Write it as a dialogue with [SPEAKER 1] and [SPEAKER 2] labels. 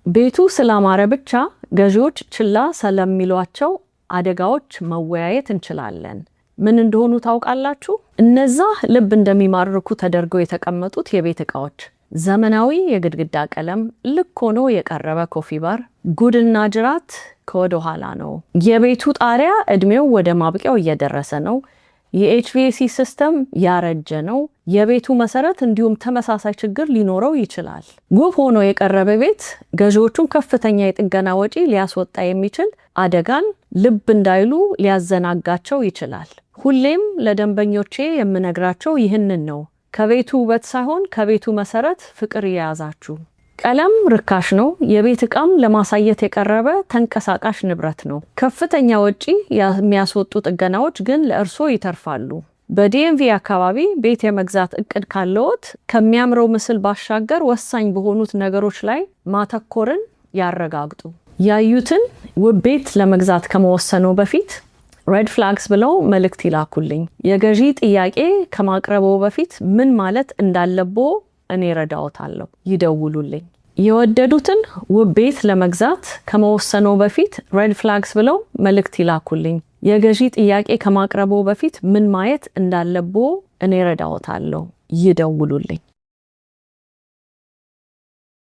[SPEAKER 1] ቤቱ ስላማረ ብቻ ገዢዎች ችላ ስለሚሏቸው አደጋዎች መወያየት እንችላለን። ምን እንደሆኑ ታውቃላችሁ? እነዛ ልብ እንደሚማርኩ ተደርገው የተቀመጡት የቤት ዕቃዎች፣ ዘመናዊ የግድግዳ ቀለም፣ ልክ ሆኖ የቀረበ ኮፊ ባር፣ ጉድና ጅራት ከወደ ኋላ ነው። የቤቱ ጣሪያ እድሜው ወደ ማብቂያው እየደረሰ ነው። የኤችቪኤሲ ሲስተም ያረጀ ነው። የቤቱ መሰረት እንዲሁም ተመሳሳይ ችግር ሊኖረው ይችላል። ውብ ሆኖ የቀረበ ቤት ገዢዎቹን ከፍተኛ የጥገና ወጪ ሊያስወጣ የሚችል አደጋን ልብ እንዳይሉ ሊያዘናጋቸው ይችላል። ሁሌም ለደንበኞቼ የምነግራቸው ይህንን ነው። ከቤቱ ውበት ሳይሆን ከቤቱ መሰረት ፍቅር ይያዛችሁ። ቀለም ርካሽ ነው። የቤት ዕቃም ለማሳየት የቀረበ ተንቀሳቃሽ ንብረት ነው። ከፍተኛ ወጪ የሚያስወጡ ጥገናዎች ግን ለእርሶ ይተርፋሉ። በዲኤምቪ አካባቢ ቤት የመግዛት እቅድ ካለዎት ከሚያምረው ምስል ባሻገር ወሳኝ በሆኑት ነገሮች ላይ ማተኮርን ያረጋግጡ። ያዩትን ውብ ቤት ለመግዛት ከመወሰኑ በፊት ሬድ ፍላግስ ብለው መልእክት ይላኩልኝ። የገዢ ጥያቄ ከማቅረበው በፊት ምን ማለት እንዳለቦ እኔ ረዳዎታለሁ። ይደውሉልኝ። የወደዱትን ውብ ቤት ለመግዛት ከመወሰኑ በፊት ሬድ ፍላግስ ብለው መልእክት ይላኩልኝ። የገዢ ጥያቄ ከማቅረበው በፊት ምን ማየት እንዳለቦ እኔ ረዳዎታለሁ። ይደውሉልኝ።